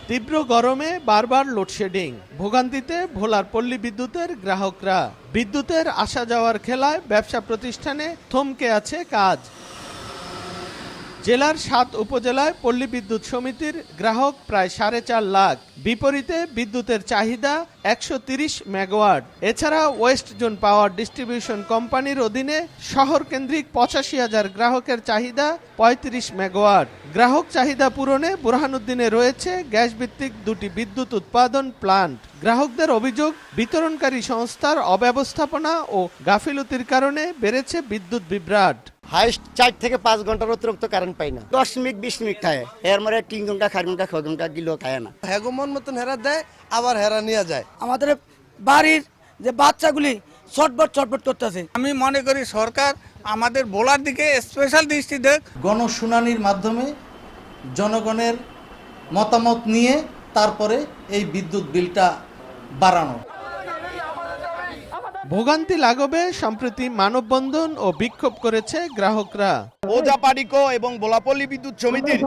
তীব্র গরমে বারবার লোডশেডিং, ভোগান্তিতে ভোলার পল্লী বিদ্যুতের গ্রাহকরা। বিদ্যুতের আসা যাওয়ার খেলায় ব্যবসা প্রতিষ্ঠানে থমকে আছে কাজ। জেলার ৭ উপজেলায় পল্লী বিদ্যুৎ সমিতির গ্রাহক প্রায় ৪.৫ লাখ। বিপরীতে বিদ্যুতের চাহিদা ১৩০ মেগাওয়াট। এছাড়া ওয়েস্ট জোন পাওয়ার ডিস্ট্রিবিউশন কোম্পানির অধীনে শহর কেন্দ্রিক ৮৫,০০০ গ্রাহকের চাহিদা ৩৫ মেগাওয়াট। গ্রাহক চাহিদা পূরণে বুরহানুদ্দিনে রয়েছে গ্যাস ভিত্তিক ২টি বিদ্যুৎ উৎপাদন প্লান্ট। গ্রাহকদের অভিযোগ, বিতরণকারী সংস্থার অব্যবস্থাপনা ও গাফিলতির কারণে বেড়েছে বিদ্যুৎ বিভ্রাট। হাইস্ট ৪ থেকে ৫ ঘন্টার অতিরিক্ত কারেন্ট পাই না। ১০ মিনিট ২০ মিনিট খায়, এর মধ্যে ৩ ঘন্টা ৪ ঘন্টা ৬ ঘন্টা গিলেও খায় না। হেগমন মতন হেরা দেয়, আবার হেরা নিয়ে যায়। আমাদের বাড়ির যে বাচ্চাগুলি ছটফট করতেছে। আমি মনে করি সরকার আমাদের ভোলার দিকে স্পেশাল দৃষ্টি দেখ। গণশুনানির মাধ্যমে জনগণের মতামত নিয়ে তারপরে এই বিদ্যুৎ বিলটা বাড়ানো। ভোগান্তি লাঘবে সম্প্রতি মানববন্ধন ও বিক্ষোভ করেছে গ্রাহকরা। ওজাপাড়িকো এবং ভোলাপল্লী বিদ্যুৎ সমিতির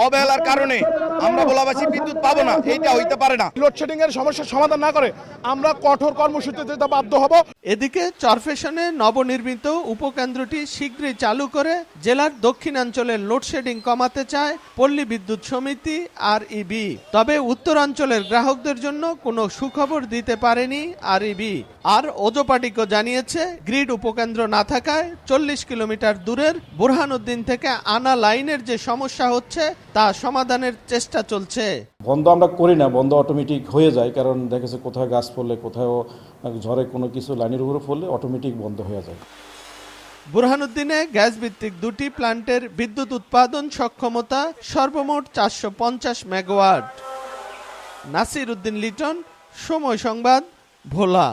অবহেলার কারণে আমরা ভোলাবাসী বিদ্যুৎ পাবো না, এইটা হইতে পারে না। লোডশেডিং এর সমস্যার সমাধান না করে আমরা কঠোর কর্মসূচিতে যেতে বাধ্য হব। এদিকে চরফ্যাশনে নবনির্মিত উপকেন্দ্রটি শীঘ্রই চালু করে জেলার দক্ষিণাঞ্চলের লোডশেডিং কমাতে চায় পল্লী বিদ্যুৎ সমিতি REB। তবে উত্তরাঞ্চলের গ্রাহকদের জন্য কোনো সুখবর দিতে পারেনি REB। আর ওজোপাটিকো জানিয়েছে, গ্রিড উপকেন্দ্র না থাকায় ৪০ কিলোমিটার দূরের বুরহানুদ্দিন থেকে আনা লাইনের যে সমস্যা হচ্ছে তা সমাধানের চেষ্টা চলছে। বন্ধ আমরা করি না, বন্ধ অটোমেটিক হয়ে যায়, কারণ দেখেছে কোথাও গাছ পড়লে, কোথাও ঝড়ে কোনো কিছু লাইনের উপরে পড়লে অটোমেটিক বন্ধ হয়ে যায়। বুরহানুদ্দিনে গ্যাস ভিত্তিক ২টি প্ল্যান্টের বিদ্যুৎ উৎপাদন সক্ষমতা সর্বমোট ৪৫০ মেগাওয়াট। নাসির উদ্দিন লিটন, সময় সংবাদ, ভোলা।